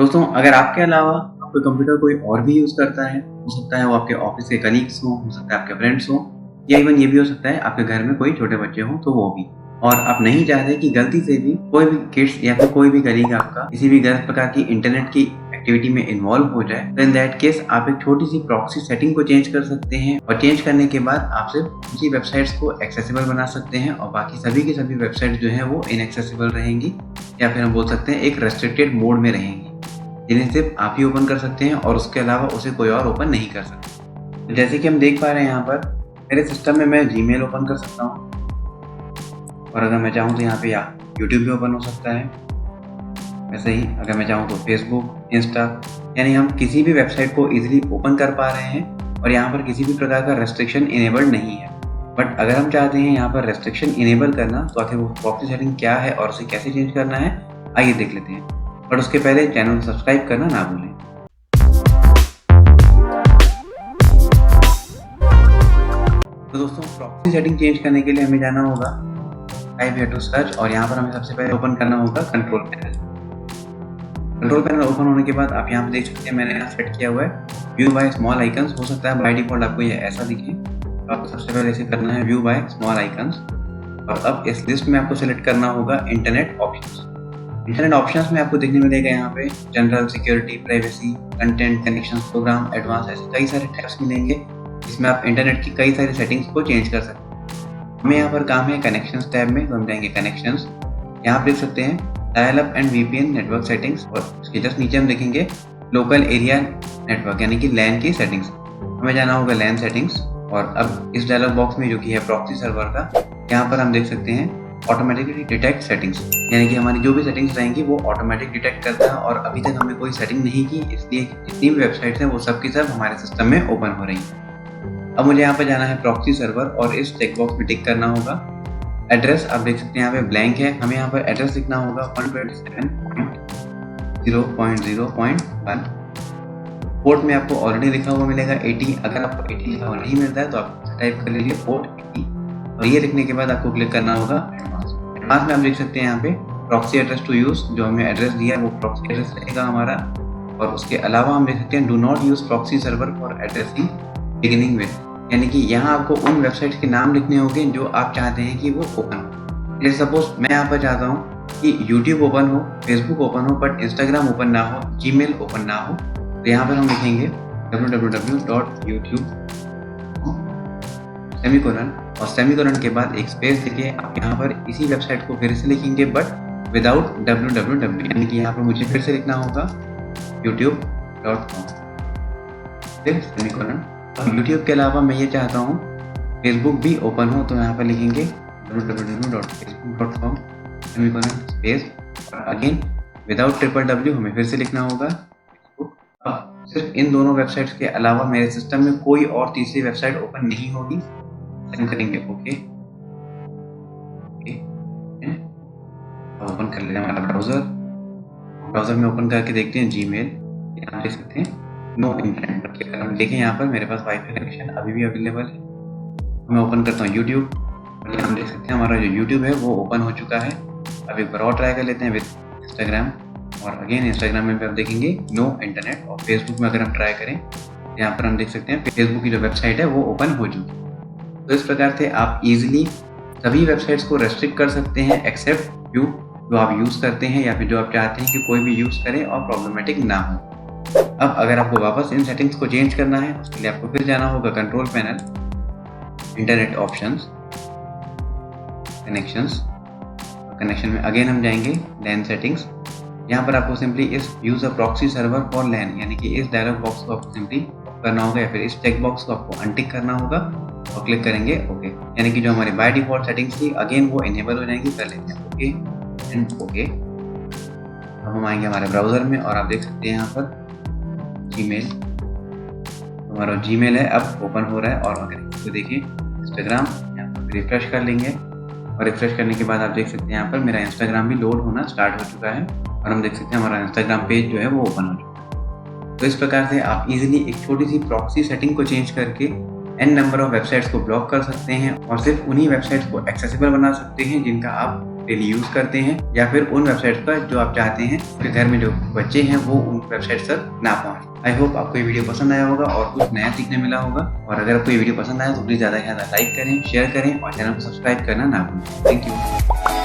दोस्तों, अगर आपके अलावा आपका कंप्यूटर कोई और भी यूज़ करता है, हो सकता है वो आपके ऑफ़िस के कलीग्स हों, हो सकता है आपके फ्रेंड्स हों या इवन ये भी हो सकता है आपके घर में कोई छोटे बच्चे हों तो वो भी। और आप नहीं चाहते कि गलती से भी कोई भी किड्स या फिर कोई भी कलीग आपका किसी भी गलत प्रकार की इंटरनेट की एक्टिविटी में इन्वॉल्व हो जाए, तो इन दैट केस आप एक छोटी-सी प्रॉक्सी सेटिंग को चेंज कर सकते हैं और चेंज करने के बाद आप सिर्फ उसी वेबसाइट्स को एक्सेसिबल बना सकते हैं और बाकी सभी की सभी वेबसाइट्स जो हैं वो इनएक्सेसिबल रहेंगी या फिर हम बोल सकते हैं एक रेस्ट्रिक्टेड मोड में रहेंगी। जिन्हें सिर्फ आप ही ओपन कर सकते हैं और उसके अलावा उसे कोई और ओपन नहीं कर सकता। तो जैसे कि हम देख पा रहे हैं यहाँ पर मेरे सिस्टम में मैं जीमेल ओपन कर सकता हूँ और अगर मैं चाहूँ तो यहाँ पे या यूट्यूब भी ओपन हो सकता है। वैसे ही अगर मैं चाहूँ तो फेसबुक, इंस्टा, यानी हम किसी भी वेबसाइट को ईजिली ओपन कर पा रहे हैं और यहाँ पर किसी भी प्रकार का रेस्ट्रिक्शन इनेबल्ड नहीं है। बट अगर हम चाहते हैं यहाँ पर रेस्ट्रिक्शन इनेबल करना तो आखिर वो प्रॉक्सी सेटिंग क्या है और उसे कैसे चेंज करना है, आइए देख लेते हैं। बट उसके पहले चैनल को सब्सक्राइब करना ना भूलें। तो दोस्तों, प्रॉक्सी सेटिंग चेंज करने के लिए हमें जाना होगा टाइप हियर टू सर्च और यहाँ पर हमें सबसे पहले ओपन करना होगा control panel. Control panel open होने के बाद आप यहाँ पर देख सकते हैं मैंने यहाँ सेट किया हुआ है व्यू बाय स्मॉल आइकन्स। हो सकता है बाय डिफॉल्ट आपको ये ऐसा दिखे, तो आपको सबसे पहले इसे करना है व्यू बाय स्मॉल आइकन्स और अब इस लिस्ट में आपको सेलेक्ट करना होगा इंटरनेट ऑप्शंस। इंटरनेट ऑप्शंस में आपको देखने मिलेगा यहाँ पे general, security, privacy, content, connections, program, advance, ऐसे कई सारे टैब्स मिलेंगे जिसमें आप इंटरनेट की कई सारी सेटिंग्स को चेंज कर सकते हैं। हमें यहाँ पर काम है कनेक्शंस टैब में, तो हम जाएंगे कनेक्शंस। यहाँ आप देख सकते हैं dial up and VPN network settings और उसके जस्ट नीचे हम देखेंगे लोकल एरिया नेटवर्क यानी कि लैन की सेटिंग्स। हमें जाना होगा लैन सेटिंग्स और अब इस डायलॉग बॉक्स में जो कि है प्रॉक्सी सर्वर का, यहाँ पर हम देख सकते हैं ऑटोमेटिकली डिटेक्ट सेटिंग्स, यानी कि हमारी जो भी सेटिंग्स रहेंगी वो ऑटोमेटिक डिटेक्ट करता है और अभी तक हमने कोई सेटिंग नहीं की, इसलिए जितनी भी वेबसाइट्स हैं वो सब की सब हमारे सिस्टम में ओपन हो रही हैं। अब मुझे यहाँ पर जाना है प्रॉक्सी सर्वर और इस चेक बॉक्स में टिक करना होगा। एड्रेस आप देख सकते हैं यहाँ पे ब्लैंक है, हमें यहाँ पर एड्रेस लिखना होगा 127.0.0.1। पोर्ट में आपको ऑलरेडी लिखा हुआ मिलेगा 80। अगर आपको 80 लिखा हुआ नहीं मिलता है तो आप टाइप कर लीजिए पोर्ट 80 और ये लिखने के बाद आपको क्लिक करना होगा एडवांस में। आप देख सकते हैं यहाँ पे प्रॉक्सी एड्रेस टू यूज, जो हमें एड्रेस दिया है वो प्रॉक्सी एड्रेस रहेगा हमारा। और उसके अलावा हम देख सकते हैं do not use proxy server for addressing beginning with, यानी कि यहाँ आपको उन वेबसाइट्स के नाम लिखने होंगे जो आप चाहते हैं कि वो ओपन हो। जैसे सपोज मैं यहाँ पर चाहता हूँ कि यूट्यूब ओपन हो, फेसबुक ओपन हो बट इंस्टाग्राम ओपन ना हो, जीमेल ओपन ना हो, तो यहाँ पर हम लिखेंगे www.youtube सेमीकोलन और सेमीकोलन के बाद एक स्पेस देके आप यहाँ पर इसी वेबसाइट को फिर से लिखेंगे बट विदाउट www, यानी कि यहाँ पर मुझे फिर से लिखना होगा youtube.com फिर सेमीकोलन। अब यूट्यूब के अलावा मैं ये चाहता हूँ फेसबुक भी ओपन हो, तो यहाँ पर लिखेंगे www.facebook.com सेमीकोलन स्पेस और अगेन विदाउट www हमें फिर से लिखना होगा। अब सिर्फ इन दोनों वेबसाइट्स के अलावा मेरे सिस्टम में कोई और तीसरी वेबसाइट ओपन नहीं होगी। करेंगे ओके ओपन कर लेते हैं हमारा ब्राउजर में ओपन करके देखते हैं जीमेल। यहाँ देख सकते हैं नो इंटरनेट पर क्लिक करें, देखें यहाँ पर मेरे पास वाईफाई कनेक्शन अभी भी अवेलेबल है। मैं ओपन करता हूँ यूट्यूब और हम देख सकते हैं हमारा जो यूट्यूब है वो ओपन हो चुका है। अब एक बार और ट्राई कर लेते हैं विद इंस्टाग्राम और अगेन इंस्टाग्राम में आप देखेंगे नो इंटरनेट। और फेसबुक में अगर हम ट्राई करें यहाँ पर हम देख सकते हैं फेसबुक की जो वेबसाइट है वो ओपन हो चुकी है। तो इस प्रकार से आप इजीली सभी वेबसाइट्स को रेस्ट्रिक्ट कर सकते हैं एक्सेप्ट व्यू जो आप यूज़ करते हैं या फिर जो आप चाहते हैं कि कोई भी यूज़ करे और प्रॉब्लमेटिक ना हो। अब अगर आपको वापस इन सेटिंग्स को चेंज करना है उसके लिए आपको फिर जाना होगा control panel, internet options, connection में अगेन हम जाएंगे लैन सेटिंग्स। यहाँ पर आपको सिंपली इस use a proxy server for LAN, यानी कि इस डायलॉग बॉक्स को आपको सिंपली करना होगा या फिर इस चेक बॉक्स को आपको अनटिक करना होगा और क्लिक करेंगे ओके, यानी कि जो हमारी बाय डिफॉल्ट सेटिंग्स थी अगेन वो इनेबल हो जाएंगी। कर लेते हैं ओके एंड ओके। अब हम आएंगे हमारे ब्राउजर में और आप देख सकते हैं यहाँ पर जीमेल, हमारा जीमेल है अब ओपन हो रहा है। और अगर इसको देखिए इंस्टाग्राम, यहाँ पर रिफ्रेश कर लेंगे और रिफ्रेश करने के बाद आप देख सकते हैं यहाँ पर मेरा इंस्टाग्राम भी लोड होना स्टार्ट हो चुका है और हम देख सकते हैं हमारा इंस्टाग्राम पेज जो है वो ओपन हो चुका है। तो इस प्रकार से आप इजीली एक छोटी सी प्रॉक्सी सेटिंग को चेंज करके n नंबर ऑफ वेबसाइट्स को ब्लॉक कर सकते हैं और सिर्फ उन्हीं वेबसाइट्स को एक्सेसिबल बना सकते हैं जिनका आप डेली यूज करते हैं, या फिर उन वेबसाइट्स पर जो आप चाहते हैं कि घर में जो बच्चे हैं वो उन वेबसाइट्स तक ना पहुंचे। आई होप आपको ये वीडियो पसंद आया होगा और कुछ नया सीखने मिला होगा। और अगर आपको ये वीडियो पसंद आया तो प्लीज ज़्यादा से ज़्यादा लाइक करें, शेयर करें और चैनल को सब्सक्राइब करना ना भूलें। Thank you.